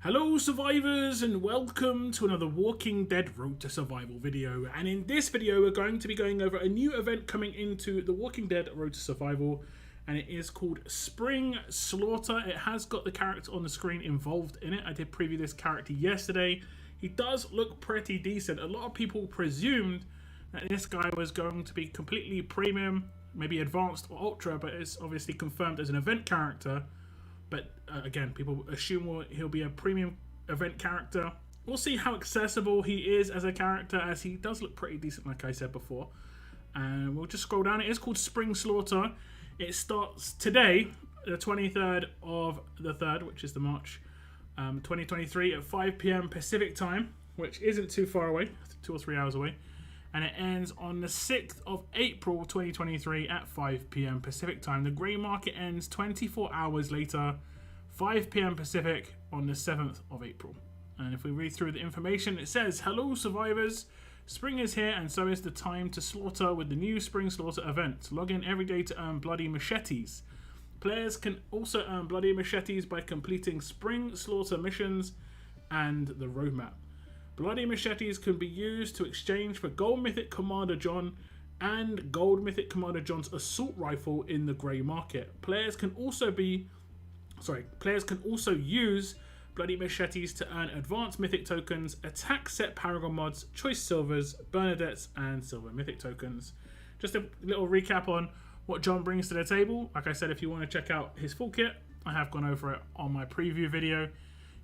Hello survivors and welcome to another Walking Dead Road to Survival video, and in this video we're going to be going over a new event coming into the Walking Dead Road to Survival, and it is called Spring Slaughter. It has got the character on the screen involved in it. I did preview this character yesterday. He does look pretty decent. A lot of people presumed that this guy was going to be completely premium, maybe advanced or ultra, but it's obviously confirmed as an event character. But again, people assume he'll be a premium event character. We'll see how accessible he is as a character, as he does look pretty decent, like I said before. And we'll just scroll down. It is called Spring Slaughter. It starts today, the 23rd of the 3rd, which is the March 2023 at 5 PM Pacific time, which isn't too far away, 2 or 3 hours away. And it ends on the 6th of April 2023 at 5 PM Pacific time. The grey market ends 24 hours later, 5 PM Pacific on the 7th of April. And if we read through the information, it says, "Hello survivors, spring is here and so is the time to slaughter with the new Spring Slaughter event. Log in every day to earn bloody machetes. Players can also earn bloody machetes by completing Spring Slaughter missions and the roadmap. Bloody machetes can be used to exchange for Gold Mythic Commander John and Gold Mythic Commander John's assault rifle in the grey market. Players can also use bloody machetes to earn advanced mythic tokens, attack set paragon mods, choice silvers, Bernadettes, and silver mythic tokens." Just a little recap on what John brings to the table. Like I said, if you want to check out his full kit, I have gone over it on my preview video.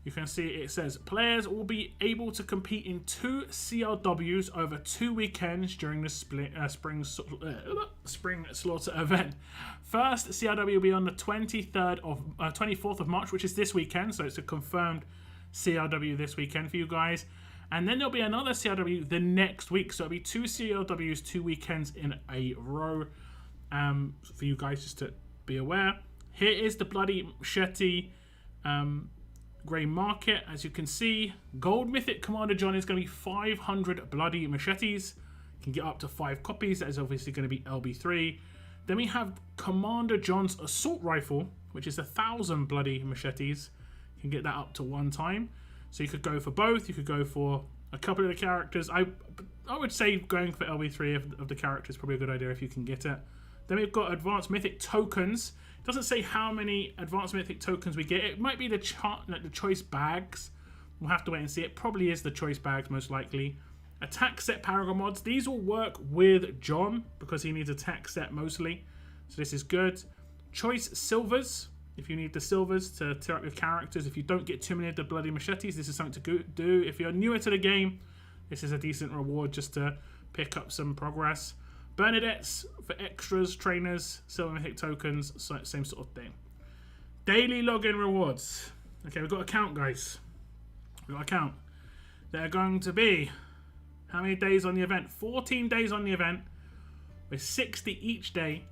You can see it says players will be able to compete in 2 CLWs over 2 weekends during the Spring Slaughter event. First CLW will be on the 24th of March, which is this weekend, so it's a confirmed CLW this weekend for you guys. And then there'll be another CLW the next week, so it'll be 2 CLWs 2 weekends in a row, for you guys just to be aware. Here is the bloody machete grey market. As you can see, Gold Mythic Commander John is going to be 500 bloody machetes. You can get up to 5 copies. That is obviously going to be LB3. Then we have Commander John's assault rifle, which is 1,000 bloody machetes. You can get that up to 1 time. So you could go for both. You could go for a couple of the characters. I would say going for LB3 of the characters is probably a good idea if you can get it. Then we've got advanced mythic tokens. It doesn't say how many advanced mythic tokens we get. It might be the choice bags. We'll have to wait and see. It probably is the choice bags, most likely. Attack set paragon mods. These will work with John because he needs attack set mostly. So this is good. Choice silvers. If you need the silvers to tear up your characters. If you don't get too many of the bloody machetes, this is something to do. If you're newer to the game, this is a decent reward just to pick up some progress. Bernadettes for extras, trainers, silver mythic tokens, same sort of thing. Daily login rewards. Okay, we've got a count, guys. We've got a count. There are going to be how many days on the event? 14 days on the event with 60 each day.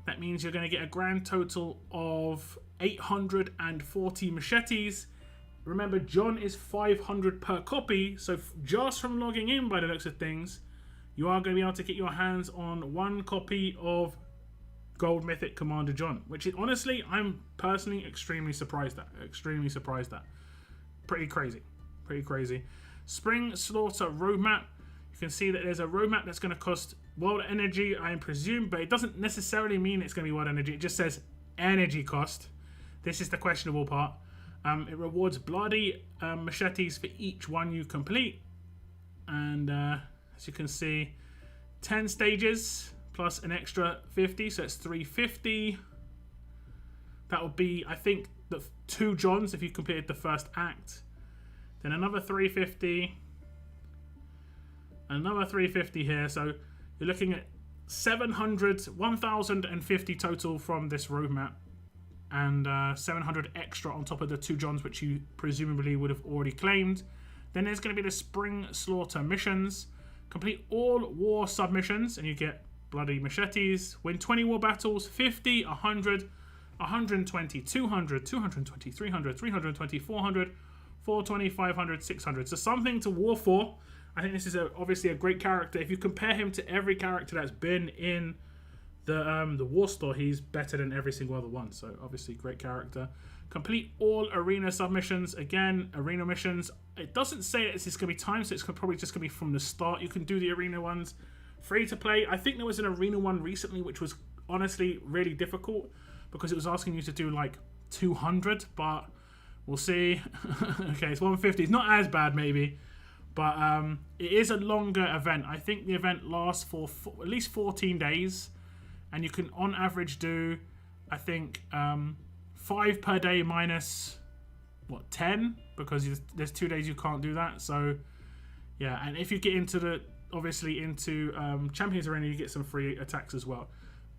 That means you're going to get a grand total of 840 machetes. Remember, John is 500 per copy, so just from logging in by the looks of things, you are going to be able to get your hands on 1 copy of Gold Mythic Commander John, which is honestly, I'm personally extremely surprised at. Pretty crazy. Spring Slaughter roadmap. You can see that there's a roadmap that's going to cost world energy, I presume, but it doesn't necessarily mean it's going to be world energy. It just says energy cost. This is the questionable part. It rewards bloody machetes for each one you complete. And as you can see, 10 stages plus an extra 50, so it's 350. That would be, I think, the 2 Johns if you completed the first act. Then another 350. Another 350 here, so you're looking at 1,050 total from this roadmap. And 700 extra on top of the 2 Johns, which you presumably would have already claimed. Then there's going to be the Spring Slaughter missions. Complete all war submissions and you get bloody machetes. Win 20 war battles, 50, 100, 120, 200, 220, 300, 320, 400, 420, 500, 600. So something to war for. I think this is obviously a great character. If you compare him to every character that's been in the war store, he's better than every single other one. So obviously great character. Complete all arena submissions. Again, arena missions. It doesn't say that it's going to be timed, so it's probably just going to be from the start. You can do the arena ones free to play. I think there was an arena one recently, which was honestly really difficult because it was asking you to do like 200, but we'll see. Okay, it's 150. It's not as bad maybe, but it is a longer event. I think the event lasts for at least 14 days, and you can on average do, I think, 5 per day minus, what, 10? Because there's 2 days you can't do that. So, yeah, and if you get into obviously into Champions Arena, you get some free attacks as well.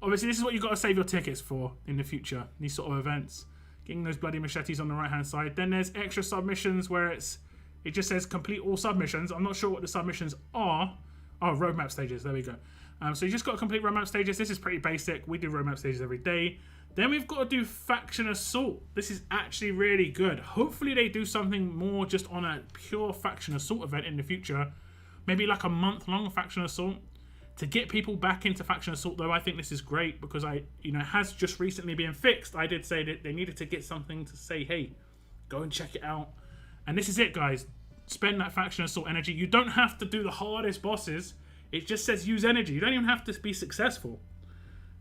Obviously, this is what you've got to save your tickets for in the future, these sort of events. Getting those bloody machetes on the right-hand side. Then there's extra submissions where it just says complete all submissions. I'm not sure what the submissions are. Oh, roadmap stages. There we go. So you just got to complete roadmap stages. This is pretty basic. We do roadmap stages every day. Then we've got to do faction assault. This is actually really good. Hopefully they do something more just on a pure faction assault event in the future. Maybe like a month-long faction assault. To get people back into faction assault, though, I think this is great because it has just recently been fixed. I did say that they needed to get something to say, hey, go and check it out. And this is it, guys. Spend that faction assault energy. You don't have to do the hardest bosses. It just says use energy. You don't even have to be successful.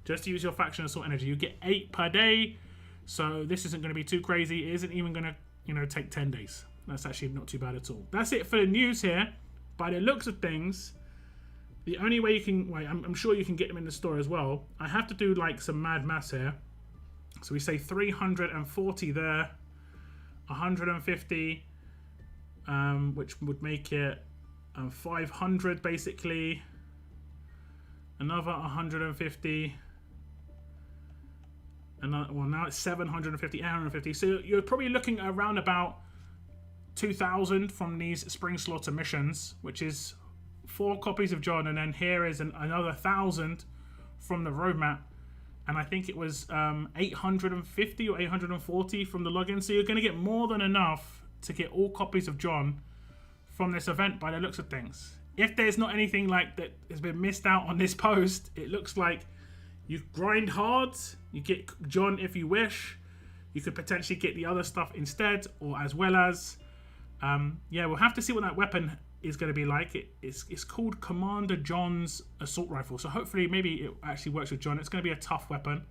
Just use your faction assault energy. You get 8 per day, so this isn't going to be too crazy. It isn't even going to, take 10 days. That's actually not too bad at all. That's it for the news here. By the looks of things, the only way you can, wait, I'm sure you can get them in the store as well. I have to do like some mad maths here. So we say 340 there, 150, which would make it 500 basically. Another 150. Another, well, now it's 750, 850. So you're probably looking at around about 2,000 from these Spring Slaughter missions, which is 4 copies of John, and then here is another 1,000 from the roadmap, and I think it was 850 or 840 from the login. So you're going to get more than enough to get all copies of John from this event by the looks of things. If there's not anything like that has been missed out on this post, it looks like you grind hard, you get John if you wish. You could potentially get the other stuff instead, or as well as. Yeah, we'll have to see what that weapon is going to be like. It's called Commander John's assault rifle, so hopefully maybe it actually works with John. It's going to be a tough weapon,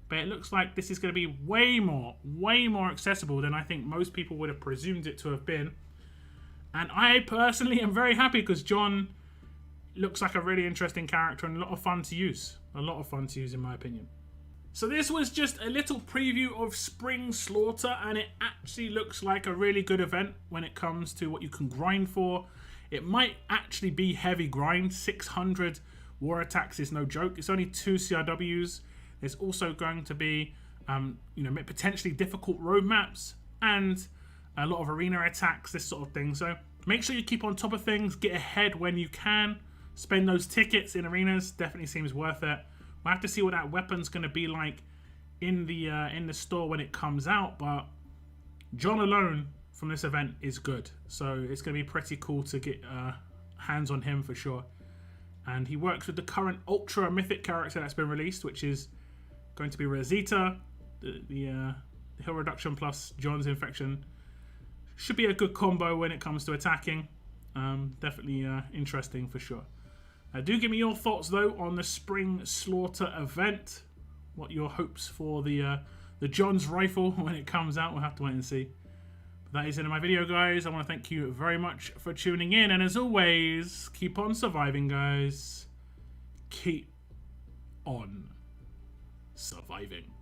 but it looks like this is going to be way more accessible than I think most people would have presumed it to have been. And I personally am very happy because John looks like a really interesting character and a lot of fun to use. A lot of fun to use in my opinion. So this was just a little preview of Spring Slaughter, and it actually looks like a really good event when it comes to what you can grind for. It might actually be heavy grind. 600 war attacks is no joke. It's only 2 CRWs. There's also going to be potentially difficult road maps and a lot of arena attacks, this sort of thing. So make sure you keep on top of things, get ahead when you can. Spend those tickets in arenas, definitely seems worth it. We'll have to see what that weapon's going to be like in the store when it comes out, but John alone from this event is good. So it's going to be pretty cool to get hands on him for sure. And he works with the current Ultra Mythic character that's been released, which is going to be Rosita, the heal reduction plus John's infection. Should be a good combo when it comes to attacking. Definitely interesting for sure. Do give me your thoughts though on the Spring Slaughter event. What your hopes for the John's rifle when it comes out. We'll have to wait and see. But that is it in my video, guys. I want to thank you very much for tuning in, and as always, keep on surviving, guys. Keep on surviving.